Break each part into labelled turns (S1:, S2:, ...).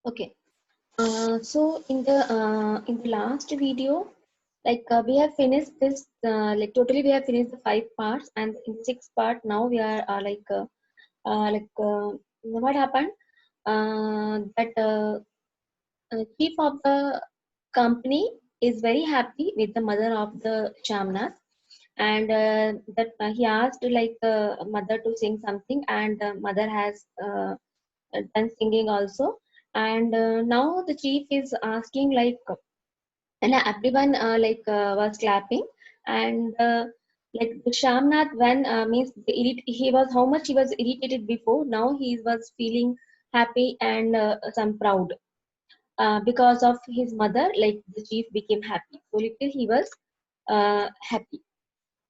S1: Okay. So in the last video, we have finished this. Totally, we have finished the 5 parts, and in the sixth part now we are what happened? That chief of the company is very happy with the mother of the Shamnath, and that he asked mother to sing something, and mother has done singing also. And now the chief is asking and everyone was clapping, and the Shamnath when means he was how much he was irritated before, now he was feeling happy and some proud because of his mother. Like the chief became happy, so little he was happy.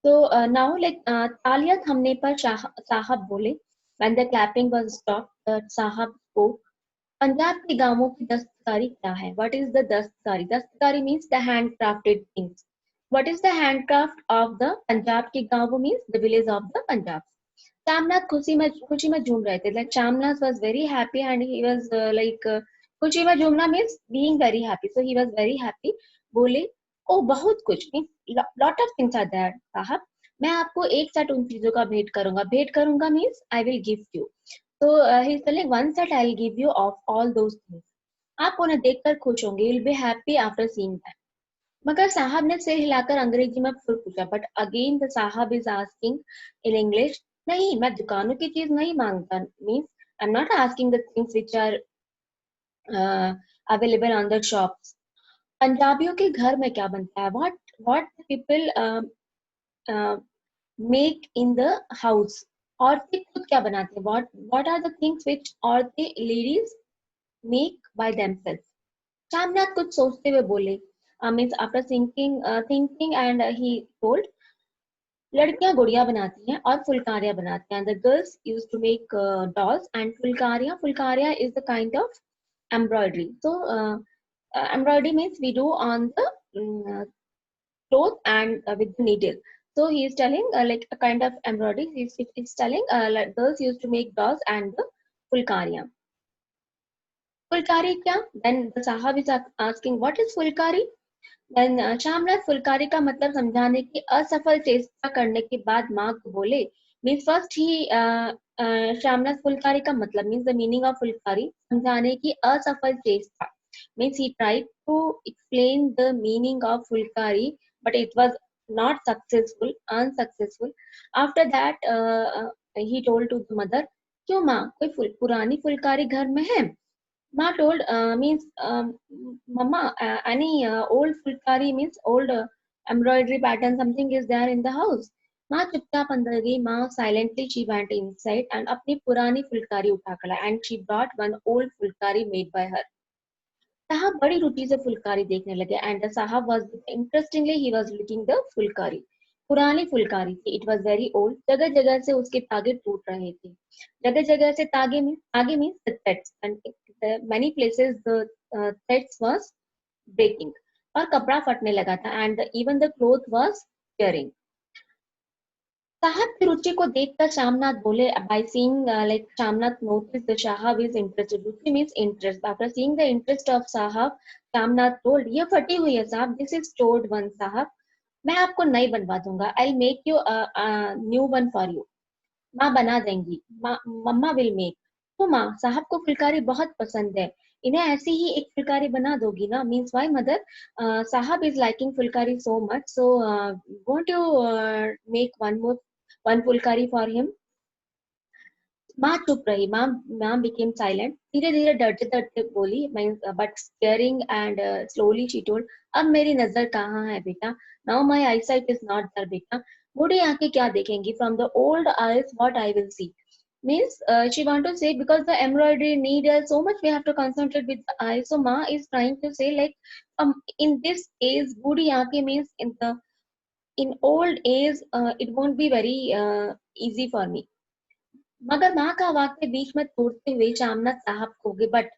S1: So now तालियां थमने पर साहब बोले. When the clapping was stopped, the साहब spoke. Punjab के गांवों की दस्तकारी क्या है? What is the दस्तकारी? दस्तकारी means the handcrafted things. What is the handcraft of the Punjab के गांव means the village of the Punjab. Shamnath खुशी में झूम रहे थे. Like Shamnath was very happy and he was खुशी में झूमना means being very happy. So he was very happy. बोले ओ बहुत कुछ means lot of things are there साहब. मैं आपको एक साथ उन चीजों का भेंट करूंगा. भेंट करूंगा means I will give you. So he's telling one set I'll give you of all those things. आप उन्हें देखकर खुश होंगे. You'll be happy after seeing that. मगर साहब ने सिर हिलाकर अंग्रेजी में फिर पूछा. But again the साहब is asking in English. नहीं, मैं दुकानों की चीज नहीं मांगता. Means I'm not asking the things which are available on the shops. पंजाबियों के घर में क्या बनता है? What people uh, make in the house. औरतें खुद क्या बनाती हैं? What are the things which औरतें ladies make by themselves? Shamnath कुछ सोचते हुए बोले. Means after thinking and he told, लड़कियां गुड़िया बनाती हैं और फुलकारियां बनाती हैं. The girls used to make dolls and फुलकारियां is the kind of embroidery. So embroidery means we do on the cloth and with the needle. So he is telling like a kind of embroidery. He's telling like girls used to make dolls and the फुलकारियां. Phulkari क्या? Then the Sahab is asking what is Phulkari? Then Shamnath Phulkari का मतलब समझाने की असफल चेष्टा करने के बाद माँ को बोले. Means first he Shamnath Phulkari का मतलब means the meaning of Phulkari समझाने की असफल चेष्टा means he tried to explain the meaning of Phulkari but it was not unsuccessful. After that he told to the mother, क्यों माँ, कोई पुरानी फुलकारी घर में है? Ma told means Mama, any old fulkari means old embroidery pattern, something is there in the house. माँ चुपचाप अंदर गई. माँ silently she went inside and अपनी पुरानी फुलकारी उठा कर लाई and she brought one old Phulkari made by her. साहब बड़ी रुचि से फुलकारी देखने लगे and the साहब was interestingly he was looking the Phulkari. पुरानी फुलकारी थी. It was very old. जगह जगह से उसके तागे टूट रहे थे. जगह जगह से तागे means the threads and many places the threads was breaking और कपड़ा फटने लगा था and even the cloth was tearing. साहब की रुचि को देखकर श्यामनाथ बोले. By seeing like Shamnath noticed the Sahab is interested. Ruchi means interest. After seeing the interest of Sahab, Shamnath told, ये फटी हुई है साहब. This is stored one साहब. मैं आपको नई बनवा दूंगा. I'll make you a new one for you. माँ बना देंगी. मम्मा विल मेक. तो माँ, साहब को फुलकारी बहुत पसंद है. इन्हें ऐसी ही एक फुलकारी बना दोगी ना? मीन्स वाई मदर, साहब is liking Phulkari so much, so won't you make one Phulkari for him? माँ चुप रही. माँ became silent. धीरे धीरे डरते डरते बोली. But staring and slowly she told, अब मेरी नजर कहाँ है बेटा? Now my eyesight is not there beta. बूढ़ी आंखें क्या देखेंगी? From the old eyes what I will see. Means she want to say because the embroidery needle so much we have to concentrate with the eye. So Ma is trying to say like in this age budi aankhe means in old age it won't be very easy for me. मगर माँ का वाक्य बीच में तोड़ते हुए शामनाथ साहब को गए. But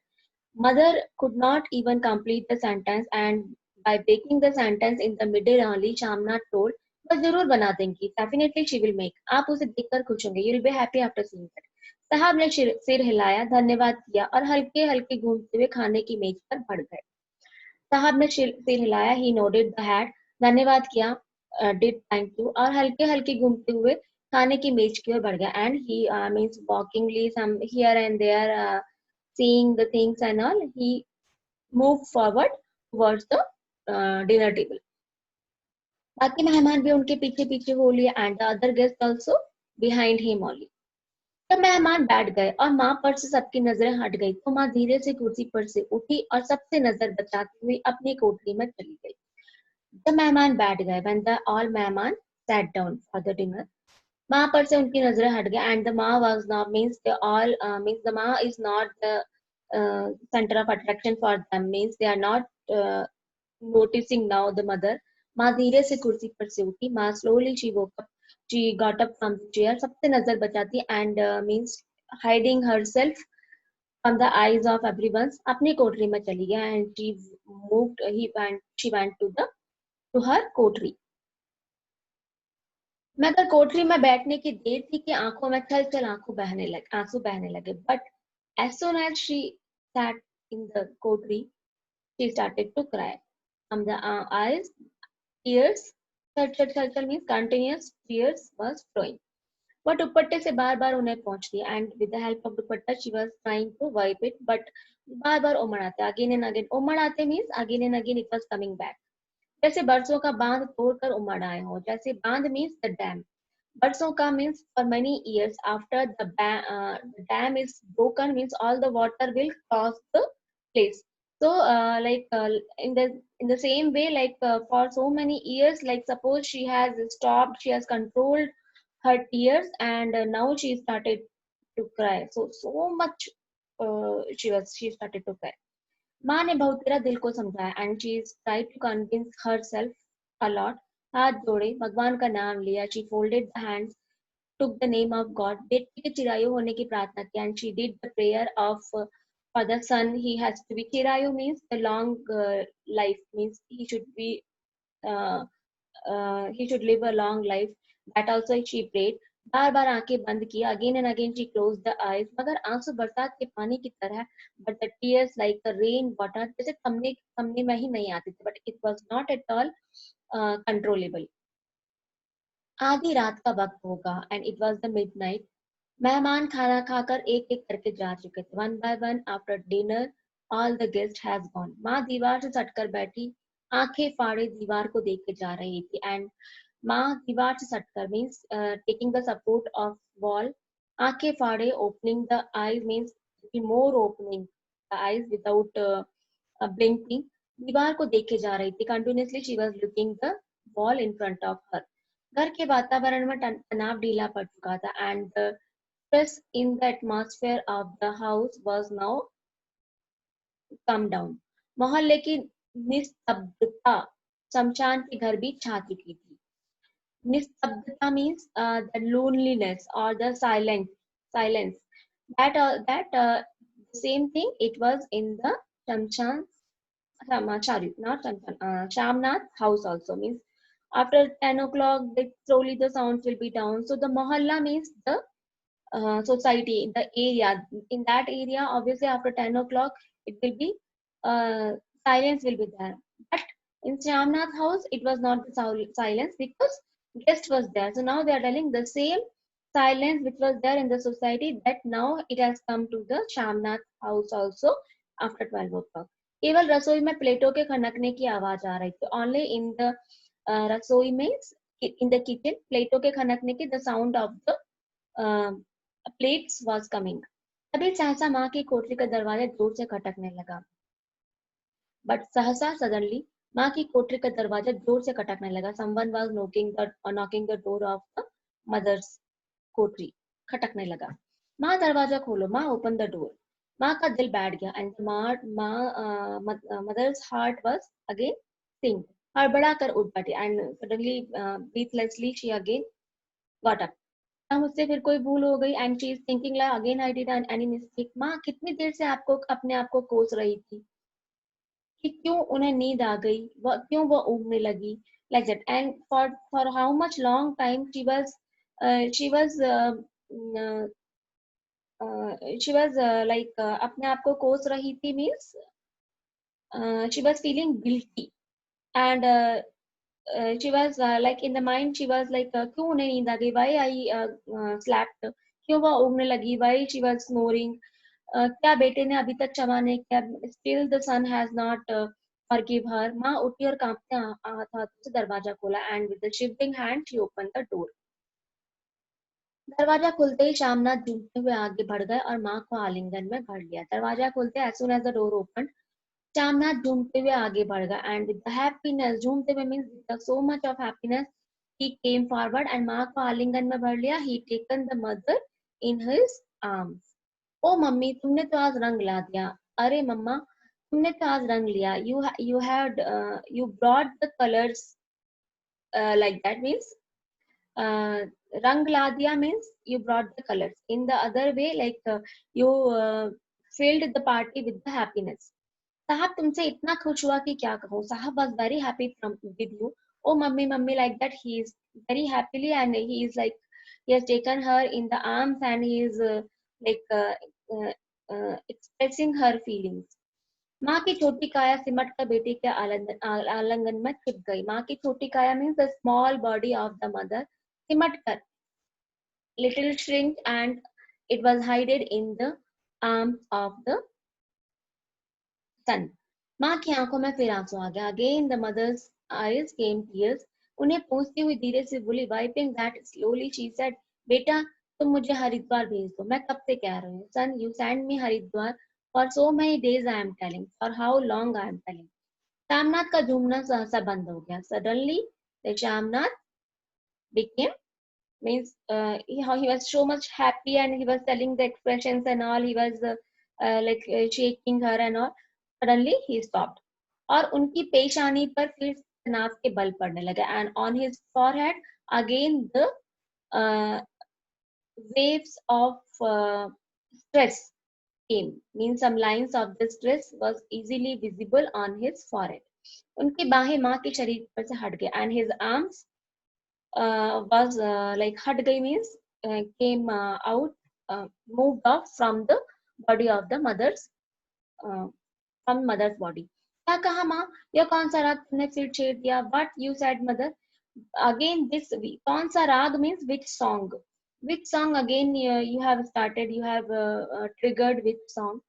S1: mother could not even complete the sentence and by breaking the sentence in the middle only Shamnath told, बस जरूर बना देंगी. Definitely she will make. आप उसे देखकर खुश होंगे. You will be happy after seeing that. साहब ने सिर हिलाया, धन्यवाद किया और हल्के हल्के घूमते हुए खाने की मेज पर बढ़ गए। साहब ने सिर हिलाया, ही नोडेड द हेड, धन्यवाद किया, डिड थैंक यू और हल्के हल्के घूमते हुए खाने की मेज की ओर बढ़ गया। And he means walkingly some here and there, seeing the things and all, he moved forward towards the dinner table. बाकी मेहमान भी उनके पीछे पीछे हो लिए, and the other guest also behind him only. जब मेहमान बैठ गए और माँ पर से सबकी नजरें हट गई तो माँ धीरे से कुर्सी पर से उठी और सबसे नजर बचाती हुई अपनी कोठरी में चली गई। जब मेहमान बैठ गए, when the all मेहमान sat down for the dinner, माँ पर से उनकी नजरें हट गई, and the माँ was not means they all means the माँ is not the center of attraction for them, means they are not uh, noticing now the mother. माँ धीरे से कुर्सी पर से उठी, माँ slowly she woke up, she got up from the chair, सबसे नजर बचाती and means hiding herself from the eyes of everyone, अपनी कोठरी में चली गई and she went to her कोठरी। मगर कोठरी में बैठने की देर थी कि आंखों में छल छल आंसू बहने लगे। But as soon as she sat in the कोठरी, she started to cry. From the eyes, tears, छल छल means continuous tears was flowing. वह दुपट्टे से बार बार उन्हें पहुंचती and with the help of dupatta she was trying to wipe it, but बार बार उमड़ आते, अगेन एंड अगेन उमड़ आते means again and again it was coming back. जैसे बरसों का बांध तोड़कर उमड़ आए हो, जैसे बांध मींस द डैम, बरसों का means for many years after the dam is broken means all the water will cross the place. So in the same way, like for so many years, like suppose she has stopped, she has controlled her tears, and now she started to cry, so much she started to cry. माँ ने बहुत तेरा दिल को समझाया and she tried to convince herself a lot. हाथ जोड़े, भगवान का नाम लिया, she folded the hands, took the name of God, बेटे के चिरायु होने की प्रार्थना की, and she did the prayer of for the son he has to be, Chirayu means the long life, means uh, he should live a long life, that also she prayed। बार बार आंखें बंद की, again and again she closed the eyes, मगर आंसू बरसात के पानी की तरह, but the tears like the rain water, जैसे थमने थमने में ही नहीं आते थे, but it was not at all controllable। आधी रात का वक्त होगा and it was the midnight. मेहमान खाना खाकर एक एक करके जा चुके थे, one by one after dinner all the guest has gone. माँ दीवार से सटकर बैठी, आंखें फाड़े दीवार को देख के जा रही थी, एंड माँ दीवार से सटकर means taking the support of wall, आंखें फाड़े opening the eyes means more opening the eyes without blinking, दीवार को देख के जा रही थी। Continuously she was looking the wall in front of her. घर के वातावरण में तनाव ढीला पड़ चुका था and the stress in the atmosphere of the house was now come down. मोहल्ले की निस्तब्धता शमशान के घर भी छा चुकी थी। निस्तब्धता मीन्स द लोनलीनेस और the silence that same thing it was in the shamshan sorry not shamshan shamnath house also, means after 10 o'clock slowly the sounds will be down. So the mohalla means the society, the area, in that area obviously after 10 o'clock it will be uh, silence will be there, but in Shamnath house it was not the silence because guest was there. So now they are telling the same silence which was there in the society, that now it has come to the Shamnath house also after 12 o'clock। केवल रसोई में प्लेटों के खनकने की आवाज आ रही थी, only in the रसोई में in the kitchen प्लेटों के खनकने की the sound of the plates was coming। तभी सहसा माँ की कोठरी का दरवाजा जोर से खटकने लगा, बट सहसा सडनली माँ की कोठरी का दरवाजा जोर से खटकने लगा। someone was knocking the door of the mother's कोठरी, खटकने लगा। माँ दरवाजा खोलो, माँ ओपन द डोर। माँ का दिल बैठ गया and mother's heart was again sink. हड़बड़ा कर उठ बैठी and suddenly breathlessly she again got up. मुझसे फिर कोई भूल हो गई and she is thinking like again I did any mistake. माँ कितनी देर से आपको अपने आप को कोस रही थी कि क्यों उन्हें नींद आ गई, क्यों वो ऊँघने लगी, like that. And for how much long time she was she was like अपने आप को कोस रही थी, means she was feeling guilty and she was like in the mind she was like क्यों उन्हें नींद आ गई, why I slept, क्यों वो ऊँगने लगी, why she was snoring, क्या बेटे ने अभी तक क्षमा नहीं किया, still the son has not forgive her। माँ उठी और कांपते हाथों से दरवाजा खोला and with the shivering hand she opened the door। दरवाजा खुलते ही श्यामनाथ झूमते हुए आगे बढ़ गए और माँ को आलिंगन में भर लिया। दरवाजा खुलते as soon as the door opened, Shyamnath झूमते हुए आगे बढ़ गया एंड विद द हैप्पीनेस, झूमते हुए means with so much of happiness, he came forward and माँ को आलिंगन में भर लिया। He taken the mother in his arms. ओ मम्मी तुमने तो आज रंग ला दिया, अरे मम्मा तुमने तो आज रंग लिया, you had you brought the colours, like that means rang la diya means you brought the colors. In the other way, like you filled the party with the happiness. साहब तुमसे इतना खुश हुआ कि क्या कहूँ, साहब was very happy from with you। Oh mummy mummy, like that he is very happily and he is like he has taken her in the arms and he is like uh, expressing her feelings। माँ की छोटी काया सिमट कर बेटी के आलिंगन में छिप गई। माँ की छोटी काया means the small body of the mother, सिमट कर, little shrink and it was hidden in the arms of the son। माँ की आंखों में फिर आंसू आ गया। Again the mother's eyes came tears। उन्हें पोंछती हुई धीरे से बोली, wiping that slowly she said, बेटा तुम मुझे हरिद्वार भेज दो, मैं कब से कह रही हूँ। Son, you send me Haridwar for so many days I am telling, for how long I am telling। Shyamnath का झूमना सहसा बंद हो गया। Suddenly the Shyamnath became means he was so much happy and he was telling the expressions and all, he was like shaking her and all। Suddenly he stopped और उनकी पेशानी पर फिर तनाव के बल पड़ने लगे and on his forehead again the uh, waves of stress came, means some lines of the stress was easily visible on his forehead। उनकी बाहें माँ के शरीर पर से हट गए and his arms was like हट गई means came out, moved off from the body of the mother's from mother's body। क्या कहा माँ, यह कौन सा राग तुमने फिर छेड़ दिया, what you said mother, again this कौन सा राग means which song again you have started, you have triggered which song।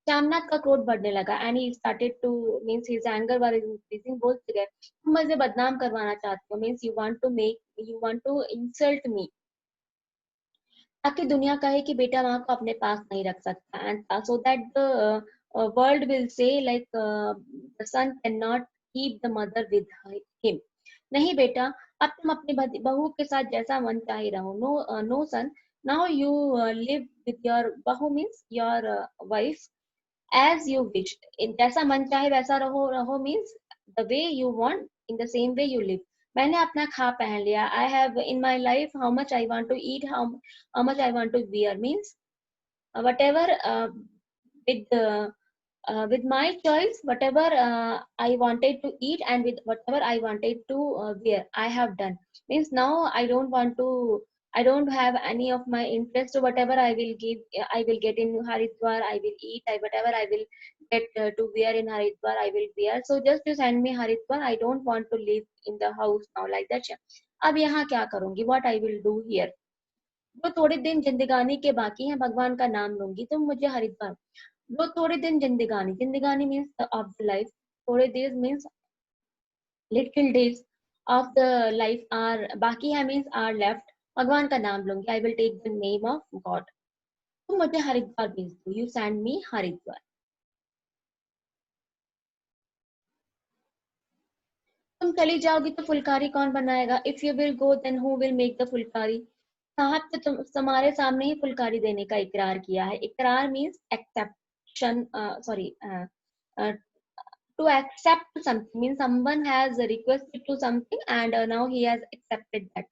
S1: Shyamnath का क्रोध बढ़ने लगा and he started to means his anger was increasing। बोलते गए, तुम मुझे बदनाम करवाना चाहते हो, means you want to insult me, ताकि दुनिया कहे कि बेटा माँ को अपने पास नहीं रख सकता and so that the world will say like the son cannot keep the mother with him। नहीं बेटा, अब तुम अपनी बहू के साथ जैसा मन चाहे रहो। No son, now you live with your बहू means your wife as you wish। जैसा मन चाहे वैसा रहो means the way you want, in the same way you live। मैंने अपना खा पहन लिया। I have in my life how much I want to eat, how much I want to wear means whatever with my choice, whatever I wanted to eat and with whatever I wanted to wear, I have done। Means now I don't have any of my interest, so whatever I will give, I will get in Haridwar, I will eat, whatever I will get to wear in Haridwar, I will wear। So just to send me Haridwar, I don't want to live in the house now, like that। अब यहाँ क्या करूँगी, what I will do here। जो थोड़े दिन जिंदगानी के बाकी हैं, भगवान का नाम लूंगी, तुम मुझे हरिद्वार। जो थोड़े दिन जिंदगानी, जिंदगानी मीन्स ऑफ द लाइफ, थोड़े days means little days of the life are बाकी है मीन्स आर लेफ्ट, भगवान का नाम लूंगी, I will take the name of God. तुम मुझे हरिद्वार भेज दो, यू सेंड मी हरिद्वार। तुम चली जाओगी तो फुलकारी कौन बनाएगा, if you will go then who will make the phulkari. साहब तो तुम्हारे सामने ही फुलकारी देने का इकरार किया है। इकरार means exception, sorry, to accept something means someone has requested to something and now he has accepted that।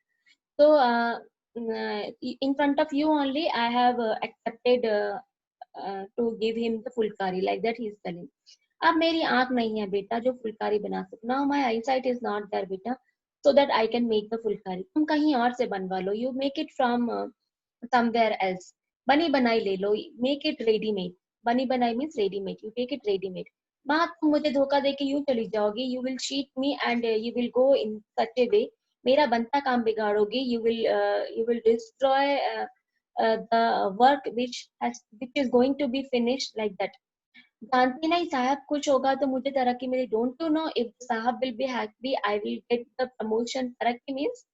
S1: So in front of you only I have accepted to give him the fulkari, like that he is telling। अब मेरी आंख नहीं है बेटा जो फुलकारी बना सकूं, now my eyesight is not there बेटा, so that I can make the Phulkari. तुम कहीं और से बनवा लो, you make it from somewhere else। बनी बनाई ले लो, मेक इट रेडीमेड. बनी बनाई means readymade, you take it readymade. माँ तुम मुझे धोखा दे के यूं चली जाओगी, you will cheat me and you will go in such a way, मेरा बनता काम बिगाड़ोगी, you will destroy the work which is going to be finished like that. जानती नहीं साहब कुछ होगा तो मुझे तरक्की मिली. डोंट यू नो इफ साहब will be happy I will get the promotion. तरक्की मीन्स,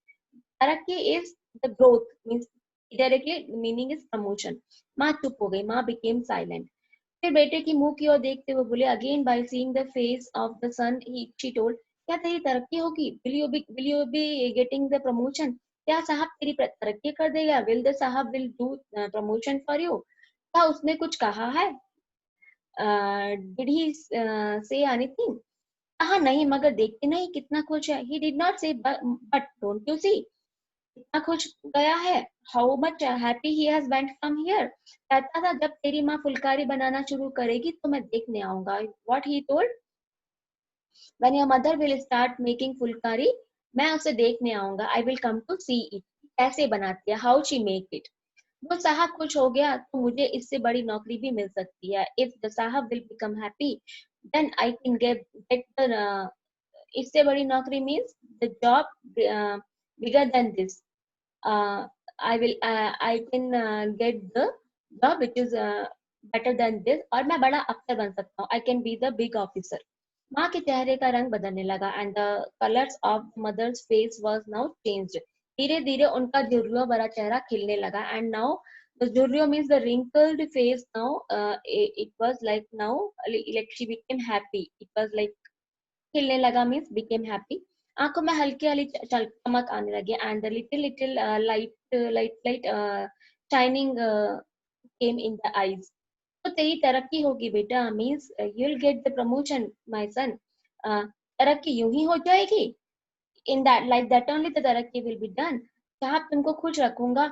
S1: तरक्की is the growth, means directly meaning is promotion. माँ चुप हो गई, माँ became silent. फिर बेटे की मुंह की ओर देखते हुए बोले, again by seeing the face of the son she told, क्या तेरी तरक्की होगी? Will you be getting the promotion? क्या साहब तेरी तरक्की कर देगा? Will the साहब will do promotion for you? क्या उसने कुछ कहा है? Did he say anything? कहा नहीं, मगर देखते नहीं कितना खुश है. He did not say but don't you see? कितना खुश गया है. How much happy he has went from here. कहता था जब तेरी माँ फुलकारी बनाना शुरू करेगी तो मैं देखने आऊंगा. What he told, when your mother will start making phulkari, मैं उसे देखने आऊंगा. I will come to see it, कैसे बनाती है, हाउ शी मेक इट. वो साहब खुश हो गया तो मुझे इससे बड़ी नौकरी भी मिल सकती है. If the sahab will become happy then I can get इससे बड़ी नौकरी means the job bigger than this. I can get the job which is better than this, और मैं बड़ा अफसर बन सकता हूँ. I can be the big officer. माँ के चेहरे का रंग बदलने लगा and the colors of mother's face was now changed. धीरे धीरे उनका झुर्रियों भरा चेहरा खिलने लगा and now the झुर्रियों means the wrinkled face now it was like now like she became happy. It was like खिलने लगा मीन्स बिकेम हैप्पी. आंखों में हल्की हल्की चमक आने लगी and the little little light shining came in the eyes. तो तेरी तरक्की होगी बेटा, means you will get the promotion my son. तरक्की यूं ही हो जाएगी. In that like that only the तरक्की विल बी डन. साहब तुमको खुश रखूंगा,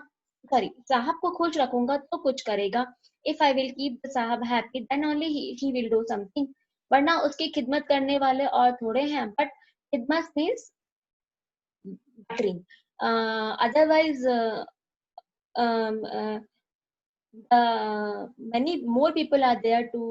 S1: सॉरी साहब को खुश रखूंगा तो कुछ करेगा. If I will keep the sahib happy then only he will do something. वरना उसकी खिदमत करने वाले और थोड़े हैं. बट खिदमत means buttering. Otherwise many more people are there to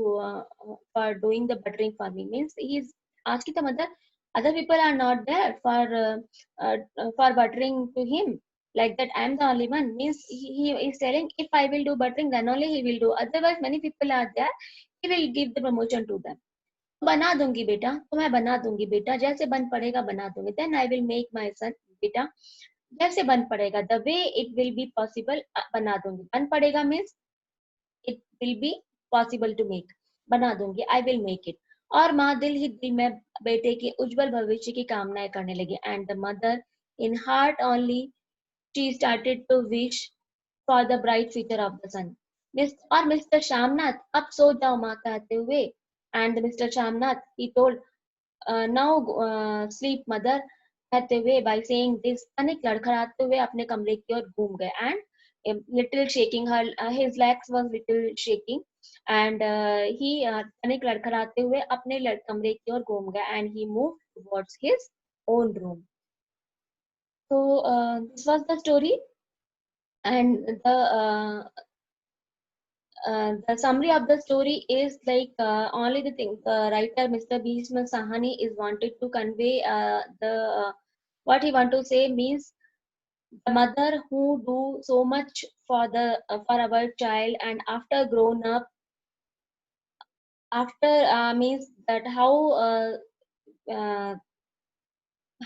S1: for doing the buttering for me. Means he is asking the mother, other people are not there for buttering to him. Like that, I am the only one. Means he is telling, if I will do buttering, then only he will do. Otherwise, many people are there. He will give the promotion to them. बना दूंगी बेटा, तो मैं बना दूंगी बेटा, जैसे बन पड़ेगा बना दूंगी. Then I will make my son. बेटा जैसे बन पड़ेगा, the way it will be possible, बना दूंगी. बन पड़ेगा means it will be possible to make. बना दूंगी, आई विल मेक इट. और माँ दिल ही दिल में बेटे के उज्जवल भविष्य की कामनाएं करने लगी. And the mother in heart only she started to wish for the bright future of the son. और मिस्टर श्यामनाथ, अब सो जाओ माँ कहते हुए. And Mister Shyamnath he told, now sleep mother कहते हुए, बाय सेइंग दिस तनिक लड़खड़ाते हुए अपने कमरे की ओर घूम गए. And little shaking her his legs was little shaking and he तनिक लड़खड़ाते हुए अपने कमरे की ओर घूम गए. And he moved towards his own room. So this was the story, and the summary of the story is like only the thing the writer Mr. Bhishma Sahani is wanted to convey the what he want to say means the mother who do so much for the for our child, and after grown up, after means that uh,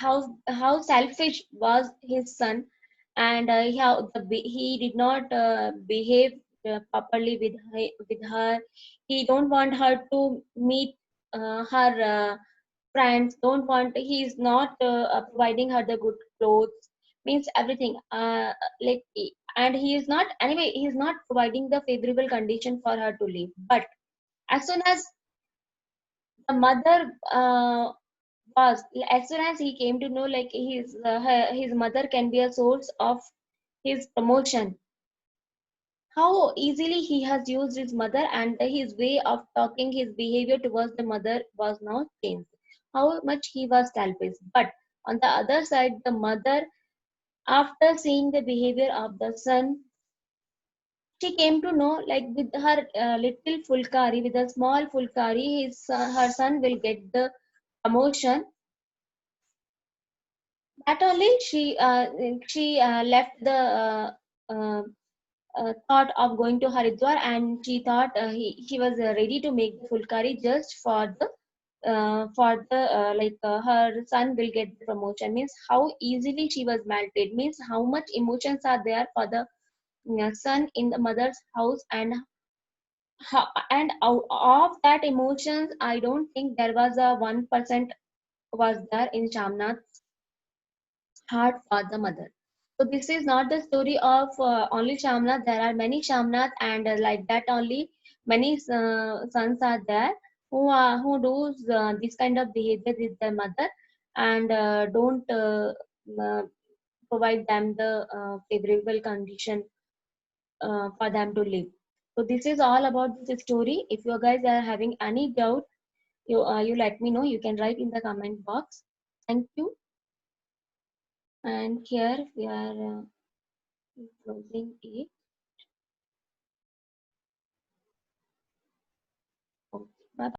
S1: how selfish was his son, and how he did not behave properly with her. He don't want her to meet her friends, don't want, he is not providing her the good clothes, means everything like, and he is not, anyway he is not providing the favorable condition for her to live. But as soon as the mother was, as soon as he came to know like his mother can be a source of his promotion, how easily he has used his mother, and his way of talking, his behavior towards the mother was now changed. How much he was selfish. But on the other side, the mother, after seeing the behavior of the son, she came to know, like with her little Fulkari, with a small Fulkari, her son will get the promotion. That only she left the uh, thought of going to Haridwar, and she thought he was ready to make the Fulkari just for the her son will get the promotion. Means how easily she was melted. Means how much emotions are there for the son in the mother's house, and and out of that emotions, I don't think there was a 1% was there in Shamnath's heart for the mother. So this is not the story of only Shamnath. There are many Shamnath, and like that only many sons are there who do this kind of behavior with their mother, and don't uh, provide them the favorable condition for them to live. So this is all about this story. If you guys are having any doubt, you let me know. You can write in the comment box. Thank you. And here we are closing it. Okay. Bye.